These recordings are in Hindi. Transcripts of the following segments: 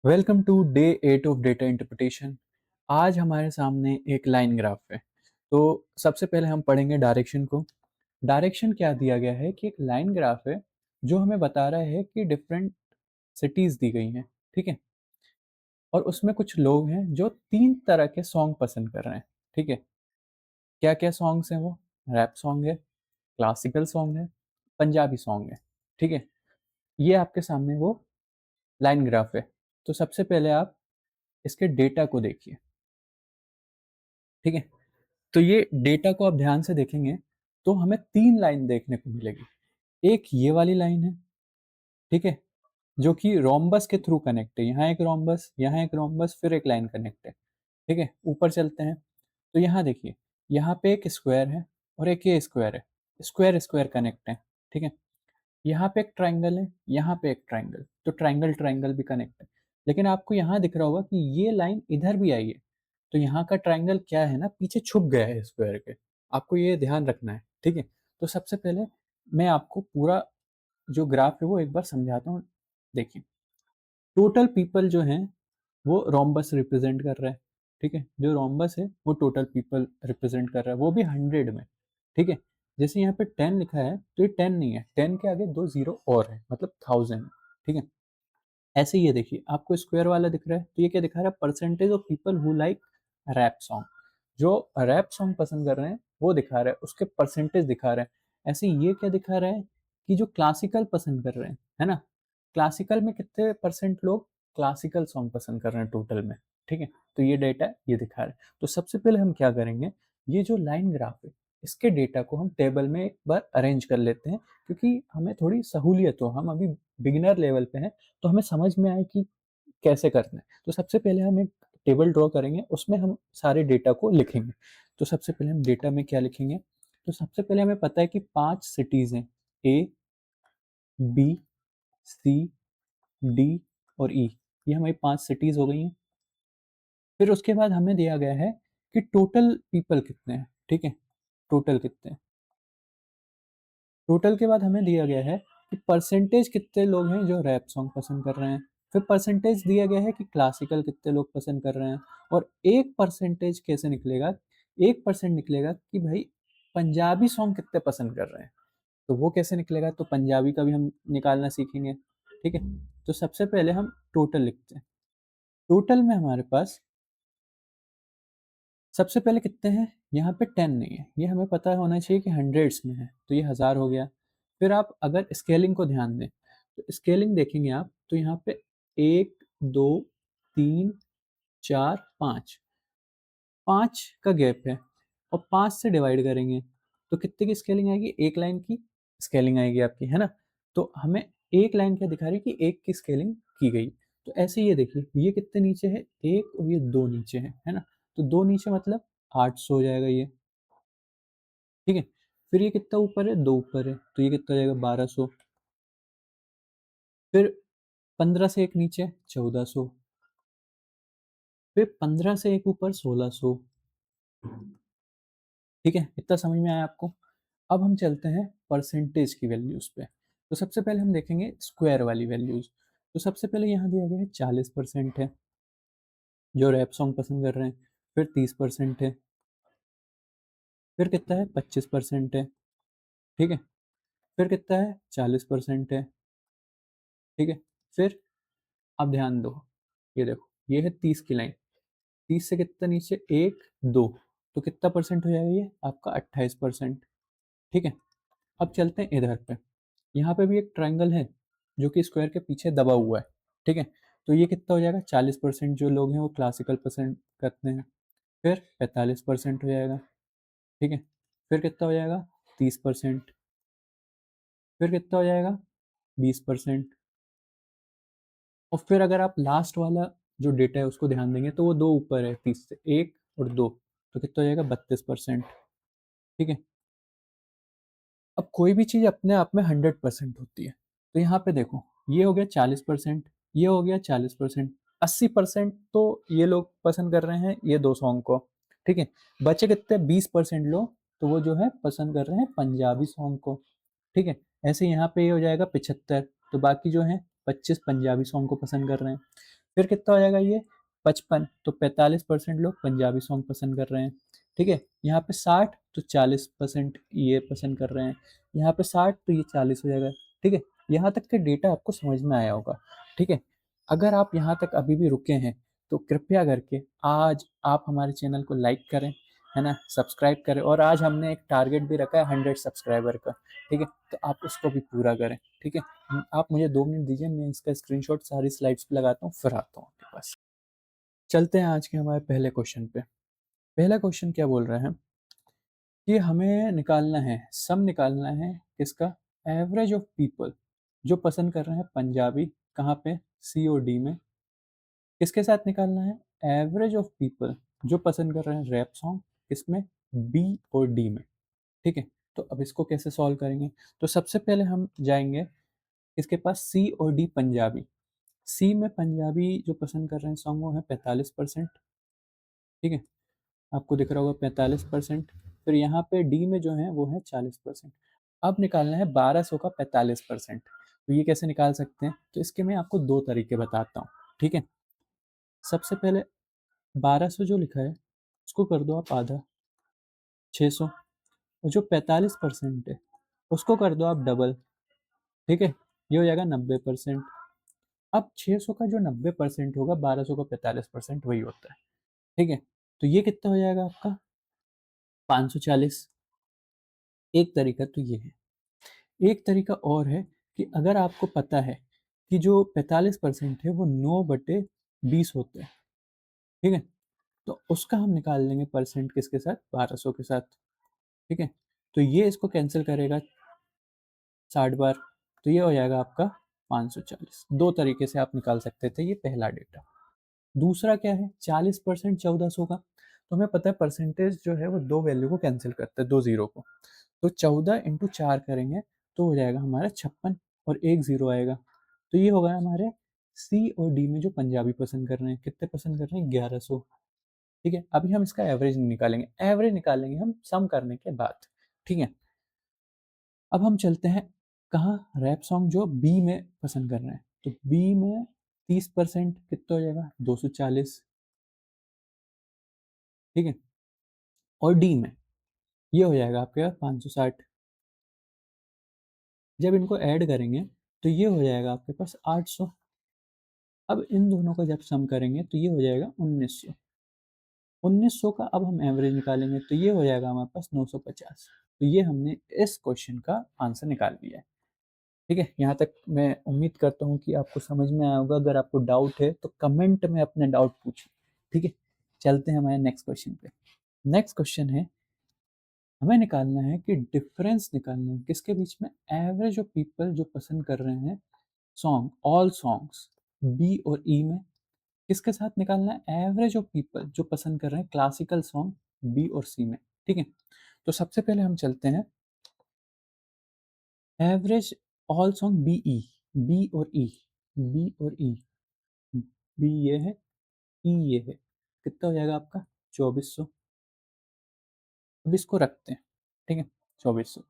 Welcome to day 8 of data interpretation. आज हमारे सामने एक लाइन ग्राफ है। तो सबसे पहले हम पढ़ेंगे डायरेक्शन को। डायरेक्शन क्या दिया गया है कि एक लाइन ग्राफ है जो हमें बता रहा है कि डिफरेंट सिटीज दी गई हैं, ठीक है। और उसमें कुछ लोग हैं जो तीन तरह के सॉन्ग पसंद कर रहे हैं, ठीक है। क्या क्या सॉन्ग्स हैं वो? रैप सॉन्ग है, क्लासिकल सॉन्ग है, पंजाबी सॉन्ग है, ठीक है। ये आपके सामने वो लाइन ग्राफ है। तो सबसे पहले आप इसके डेटा को देखिए, ठीक है। तो ये डेटा को आप ध्यान से देखेंगे तो हमें तीन लाइन देखने को मिलेगी। एक ये वाली लाइन है, ठीक है, जो कि रोम्बस के थ्रू कनेक्ट है। यहाँ एक रोम्बस, यहाँ एक रोम्बस, फिर एक लाइन कनेक्ट है, ठीक है। ऊपर चलते हैं तो यहाँ देखिए, यहाँ पे एक स्क्वायर है और एक ये स्क्वायर है। स्क्वायर स्क्वायर कनेक्ट है, ठीक है। यहाँ पे एक ट्राइंगल है, यहाँ पे एक ट्राइंगल, तो ट्राइंगल ट्राइंगल भी कनेक्ट है। लेकिन आपको यहाँ दिख रहा होगा कि ये लाइन इधर भी आई है, तो यहाँ का ट्राइंगल क्या है ना, पीछे छुप गया है स्क्वायर के। आपको ये ध्यान रखना है, ठीक है। तो सबसे पहले मैं आपको पूरा जो ग्राफ है वो एक बार समझाता हूँ। देखिए, टोटल पीपल जो हैं वो रोम्बस रिप्रेजेंट कर रहा है, ठीक है। जो रोम्बस है वो टोटल पीपल रिप्रेजेंट कर रहा है, वो भी 100 में, ठीक है। जैसे यहाँ पे 10 लिखा है तो ये 10 नहीं है, 10 के आगे दो जीरो और है, मतलब 1000, ठीक है। ऐसे ही ये देखिए, आपको स्क्वायर वाला दिख रहा है तो ये क्या दिखा रहा है? Percentage of people who like rap song. जो रैप सॉन्ग पसंद कर रहे हैं वो दिखा रहा है, उसके परसेंटेज दिखा रहा है। ऐसे ये क्या दिखा रहा है कि जो क्लासिकल पसंद कर रहे हैं, है ना, क्लासिकल में कितने परसेंट लोग क्लासिकल सॉन्ग पसंद कर रहे हैं टोटल में, ठीक है। तो ये डेटा ये दिखा रहा है। तो सबसे पहले हम क्या करेंगे, ये जो लाइन ग्राफ है इसके डेटा को हम टेबल में एक बार अरेंज कर लेते हैं, क्योंकि हमें थोड़ी सहूलियत हो, हम अभी बिगिनर लेवल पे हैं, तो हमें समझ में आए कि कैसे करना है। तो सबसे पहले हम एक टेबल ड्रॉ करेंगे, उसमें हम सारे डेटा को लिखेंगे। तो सबसे पहले हम डेटा में क्या लिखेंगे? तो सबसे पहले हमें पता है कि 5 सिटीज़ हैं, ए, बी, सी, डी और ई। ये हमारी 5 सिटीज़ हो गई हैं। फिर उसके बाद हमें दिया गया है कि टोटल पीपल कितने हैं, ठीक है, टोटल कितने हैं। टोटल के बाद हमें दिया गया है कि परसेंटेज कितने लोग हैं जो रैप सॉन्ग पसंद कर रहे हैं। फिर परसेंटेज दिया गया है कि क्लासिकल कितने लोग पसंद कर रहे हैं। और एक परसेंटेज कैसे निकलेगा? 1% निकलेगा कि भाई पंजाबी सॉन्ग कितने पसंद कर रहे हैं। तो वो कैसे निकलेगा? तो पंजाबी का भी हम निकालना सीखेंगे, ठीक है। तो सबसे पहले हम टोटल लिखते हैं। टोटल में हमारे पास सबसे पहले कितने हैं? यहाँ पे 10 नहीं है, ये हमें पता होना चाहिए कि हंड्रेड्स में है, तो ये 1000 हो गया। फिर आप अगर स्केलिंग को ध्यान दें तो स्केलिंग देखेंगे आप तो यहाँ पे 1 2 3 4 5, 5 का गैप है और 5 से डिवाइड करेंगे तो कितने की स्केलिंग आएगी? एक लाइन की स्केलिंग आएगी आपकी, है ना। तो हमें एक लाइन क्या दिखा रही है कि एक की स्केलिंग की गई। तो ऐसे ये देखिए, ये कितने नीचे है? एक, और ये दो नीचे है ना। तो दो नीचे मतलब 800 हो जाएगा ये, ठीक है। फिर ये कितना ऊपर है? दो ऊपर है, तो ये कितना हो जाएगा? 1200। फिर 15 से एक नीचे 1400। फिर 15 से एक ऊपर 1600, ठीक है। इतना समझ में आया आपको? अब हम चलते हैं परसेंटेज की वैल्यूज पे। तो सबसे पहले हम देखेंगे स्क्वायर वाली वैल्यूज। तो सबसे पहले यहाँ दिया गया है 40% है जो रैप सॉन्ग पसंद कर रहे हैं। फिर 30% है। फिर कितना है? 25% है, ठीक है। फिर कितना है? 40% है, ठीक है। फिर अब ध्यान दो, ये देखो, ये है 30 की लाइन। 30 से कितना नीचे? एक, दो, तो कितना परसेंट हो जाएगा ये आपका? 28%, ठीक है। अब चलते हैं इधर पे। यहाँ पे भी एक ट्राइंगल है जो कि स्क्वायर के पीछे दबा हुआ है, ठीक है। तो ये कितना हो जाएगा? 40% जो लोग हैं वो क्लासिकल पसंद करते हैं। फिर 45% हो जाएगा, ठीक है। फिर कितना हो जाएगा? 30%। फिर कितना हो जाएगा? 20%। और फिर अगर आप लास्ट वाला जो डेटा है उसको ध्यान देंगे तो वो दो ऊपर है, 30 से एक और दो, तो कितना हो जाएगा? 32%, ठीक है। अब कोई भी चीज़ अपने आप में 100% होती है। तो यहाँ पे देखो, ये हो गया 40%, ये हो गया 40%, 80% तो ये लोग पसंद कर रहे हैं ये दो सॉन्ग को, ठीक है। बचे कितने? 20% लोग, तो वो जो है पसंद कर रहे हैं पंजाबी सॉन्ग को, ठीक है। ऐसे यहाँ पे ये हो जाएगा 75, तो बाकी जो है 25 पंजाबी सॉन्ग को पसंद कर रहे हैं। फिर कितना हो जाएगा ये 55, तो 45% लोग पंजाबी सॉन्ग पसंद कर रहे हैं। ठीक है, यहाँ पे 60 तो 40% ये पसंद कर रहे हैं, यहाँ पे 60 तो ये 40 हो जाएगा। ठीक है, यहाँ तक का डेटा आपको समझ में आया होगा। ठीक है, अगर आप यहाँ तक अभी भी रुके हैं तो कृपया करके आज आप हमारे चैनल को लाइक करें, है ना, सब्सक्राइब करें, और आज हमने एक टारगेट भी रखा है 100 सब्सक्राइबर का। ठीक है, तो आप उसको भी पूरा करें। ठीक है, आप मुझे 2 मिनट दीजिए, मैं इसका स्क्रीनशॉट सारी स्लाइड्स पे लगाता हूँ, फिर आता हूँ आपके पास। चलते हैं आज के हमारे पहले क्वेश्चन पे। पहला क्वेश्चन क्या बोल रहे हैं कि हमें निकालना है, सम निकालना है किसका, एवरेज ऑफ पीपल जो पसंद कर रहे हैं पंजाबी, कहाँ पे, सी और डी में। किसके साथ निकालना है, एवरेज ऑफ पीपल जो पसंद कर रहे हैं रैप सॉन्ग, किसमें, बी और डी में। ठीक है, तो अब इसको कैसे सॉल्व करेंगे, तो सबसे पहले हम जाएंगे इसके पास सी और डी पंजाबी। सी में पंजाबी जो पसंद कर रहे हैं सॉन्ग वो है 45%। ठीक है, आपको दिख रहा होगा 45%। फिर यहाँ पे डी में जो है वो है 40%। अब निकालना है 1200 का 45%। तो ये कैसे निकाल सकते हैं, तो इसके मैं आपको दो तरीके बताता हूँ। ठीक है, सबसे पहले 1200 जो लिखा है उसको कर दो आप आधा, 600, और जो 45% है उसको कर दो आप डबल। ठीक है, ये हो जाएगा 90%। अब 600 का जो 90% होगा 1200 का 45% वही होता है। ठीक है, तो ये कितना हो जाएगा आपका 540। एक तरीका तो ये है। एक तरीका और है कि अगर आपको पता है कि जो 45% है वो 9/20 होता है। ठीक है, तो उसका हम निकाल लेंगे परसेंट किसके साथ, 1200 के साथ। ठीक है, तो ये इसको कैंसिल करेगा 60 बार, तो ये हो जाएगा आपका 540। दो तरीके से आप निकाल सकते थे ये पहला डेटा। दूसरा क्या है, 40% 1400 का, तो हमें पता है परसेंटेज जो है वो दो वैल्यू को कैंसिल करता है, दो जीरो को। तो 14 × 4 करेंगे तो हो जाएगा हमारा 56, और एक जीरो आएगा। तो ये होगा हमारे सी और डी में जो पंजाबी पसंद कर रहे हैं, कितने पसंद कर रहे हैं, 1100। ठीक है, अभी हम इसका एवरेज नहीं निकालेंगे, एवरेज निकालेंगे हम सम करने के बाद। ठीक है, अब हम चलते हैं कहाँ, रैप सॉन्ग जो बी में पसंद कर रहे हैं, तो बी में 30% कितना हो जाएगा, 240। ठीक है, और डी में ये हो जाएगा आपके पास 560। जब इनको ऐड करेंगे तो ये हो जाएगा आपके पास 800। अब इन दोनों का जब सम करेंगे तो ये हो जाएगा 1900। 1900 का अब हम एवरेज निकालेंगे तो ये हो जाएगा हमारे पास 950। तो ये हमने इस क्वेश्चन का आंसर निकाल लिया है। ठीक है, यहाँ तक मैं उम्मीद करता हूँ कि आपको समझ में आया होगा। अगर आपको डाउट है तो कमेंट में अपने डाउट पूछिए। ठीक है, चलते हैं हमारे नेक्स्ट क्वेश्चन पे। नेक्स्ट क्वेश्चन है, हमें निकालना है कि डिफरेंस निकालना है किसके बीच में, एवरेज ऑफ पीपल जो पसंद कर रहे हैं सॉन्ग, ऑल सॉन्ग्स, बी और ई में। किसके साथ निकालना है, एवरेज ऑफ पीपल जो पसंद कर रहे हैं क्लासिकल सॉन्ग, बी और सी में। ठीक है, तो सबसे पहले हम चलते हैं average all song B E, B और ई, बी और ई, बी ये है, ई ये है, कितना हो जाएगा आपका 2400। अब इसको रखते हैं। ठीक है, 2400।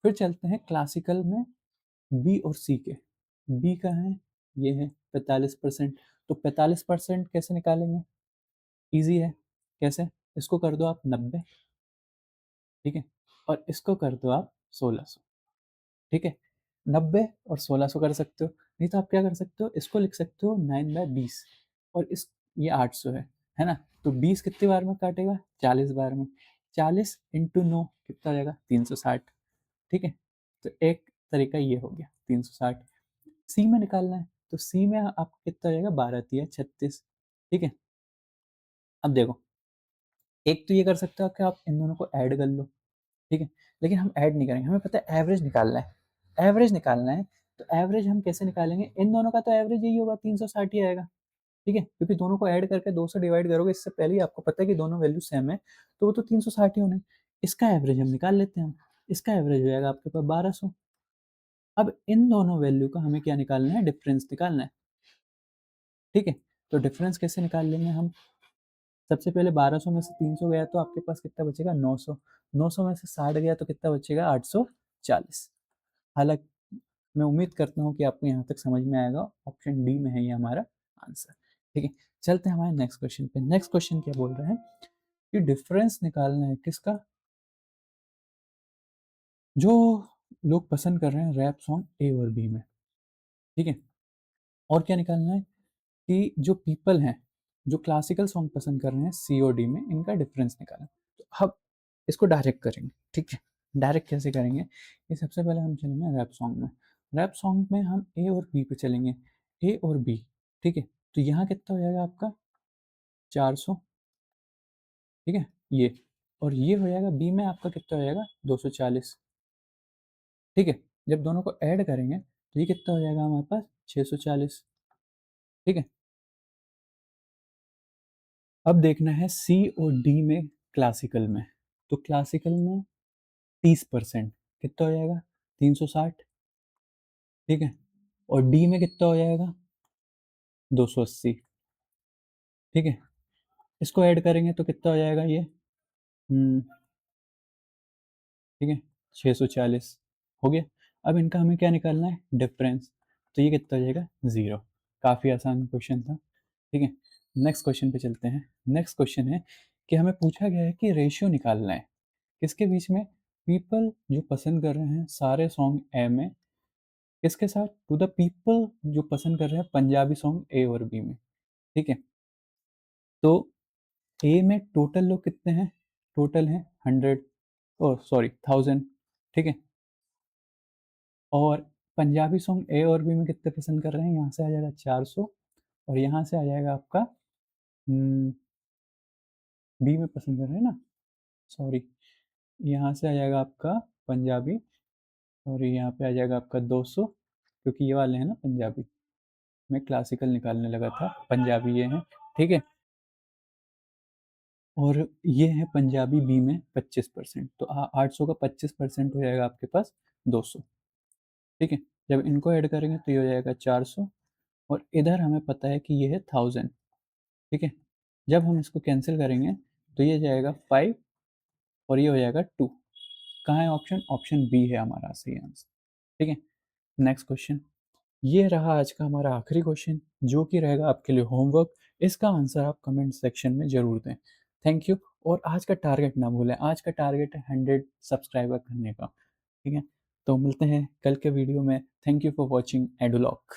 फिर चलते हैं क्लासिकल में बी और सी के। बी का है, ये है 45%। तो 45% कैसे निकालेंगे, इजी है। कैसे, इसको कर दो आप 90। ठीक है, और इसको कर दो आप 1600। ठीक है, 90 और 1600 कर सकते हो, नहीं तो आप क्या कर सकते हो, इसको लिख सकते हो 9/20, और इस ये 800 है ना। तो 20 कितनी बार में काटेगा, 40 बार में। 40 × 9 कितना हो जाएगा, 360। ठीक है, तो एक तरीका ये हो गया 360। सी में निकालना है तो सी में आप कितना हो जाएगा, 12×3 = 36। ठीक है, अब देखो, एक तो ये कर सकते हो कि आप इन दोनों को ऐड कर लो। ठीक है, लेकिन हम ऐड नहीं करेंगे, हमें पता है एवरेज निकालना है। एवरेज निकालना है तो एवरेज हम कैसे निकालेंगे, इन दोनों का तो एवरेज यही होगा, 360 ही आएगा। ठीक है, क्योंकि दोनों को ऐड करके 2 से डिवाइड करोगे, इससे पहले ही आपको पता है कि दोनों वैल्यू सेम है, तो वो तो 360 ही होने। इसका एवरेज हम निकाल लेते हैं। इसका एवरेज हो जाएगा आपके पास 1200। अब इन दोनों वैल्यू का हमें क्या निकालना है, डिफरेंस निकालना है। ठीक है, तो डिफरेंस कैसे निकाल लेंगे हम, सबसे पहले 1200 में से 300 गया तो आपके पास कितना बचेगा, 900। 900 में से 60 गया तो कितना बचेगा, 840। हालांकि मैं उम्मीद करता हूँ कि आपको यहाँ तक समझ में आएगा। ऑप्शन डी में है ये हमारा आंसर। ठीक है, चलते हैं हमारे नेक्स्ट क्वेश्चन पे। नेक्स्ट क्वेश्चन क्या बोल रहे हैं कि डिफरेंस निकालना है किसका, जो लोग पसंद कर रहे हैं रैप सॉन्ग ए और बी में। ठीक है, और क्या निकालना है कि जो पीपल हैं जो क्लासिकल सॉन्ग पसंद कर रहे हैं सी और डी में, इनका डिफरेंस निकालना। तो अब इसको डायरेक्ट करेंगे। ठीक है, डायरेक्ट कैसे करेंगे, ये सबसे पहले हम चलेंगे रैप सॉन्ग में। रैप सॉन्ग में हम ए और बी पे चलेंगे, ए और बी। ठीक है, तो यहाँ कितना हो जाएगा आपका 400। ठीक है, ये और ये हो जाएगा बी में आपका कितना हो जाएगा 240। ठीक है, जब दोनों को ऐड करेंगे तो ये कितना हो जाएगा हमारे पास 640। ठीक है, अब देखना है सी और डी में क्लासिकल में। तो क्लासिकल में 30% कितना हो जाएगा 360। ठीक है, और डी में कितना हो जाएगा 280। ठीक है, इसको ऐड करेंगे तो कितना हो जाएगा ये ठीक है 640 हो गया। अब इनका हमें क्या निकालना है डिफरेंस, तो ये कितना हो जाएगा 0। काफ़ी आसान क्वेश्चन था। ठीक है, नेक्स्ट क्वेश्चन पे चलते हैं। नेक्स्ट क्वेश्चन है कि हमें पूछा गया है कि रेशियो निकालना है किसके बीच में, पीपल जो पसंद कर रहे हैं सारे सॉन्ग ए में, किसके साथ, टू द पीपल जो पसंद कर रहे हैं पंजाबी सॉन्ग ए और बी में। ठीक है, तो ए में टोटल लोग कितने हैं, टोटल हैं 100, ओ सॉरी 1000। ठीक है, और पंजाबी सॉन्ग ए और बी में कितने पसंद कर रहे हैं, यहाँ से आ जाएगा 400, और यहाँ से आ जाएगा आपका बी में पसंद कर रहे हैं ना, सॉरी, यहाँ से आ जाएगा आपका पंजाबी, और यहाँ पे आ जाएगा आपका 200, क्योंकि ये वाले हैं ना पंजाबी। मैं क्लासिकल निकालने लगा था, पंजाबी ये हैं। ठीक है, और ये है पंजाबी बी में 25%, तो 800 का 25% हो जाएगा आपके पास 200। ठीक है, जब इनको ऐड करेंगे तो ये हो जाएगा 400, और इधर हमें पता है कि ये है 1000। ठीक है, जब हम इसको कैंसिल करेंगे तो ये जाएगा 5, और ये हो जाएगा 2। कहाँ है ऑप्शन, ऑप्शन बी है हमारा सही आंसर। ठीक है, नेक्स्ट क्वेश्चन, ये रहा आज का हमारा आखिरी क्वेश्चन, जो कि रहेगा आपके लिए होमवर्क। इसका आंसर आप कमेंट सेक्शन में ज़रूर दें। थैंक यू, और आज का टारगेट ना भूलें, आज का टारगेट है 100 सब्सक्राइबर करने का। ठीक है, तो मिलते हैं कल के वीडियो में। Thank you for watching एडुलॉक।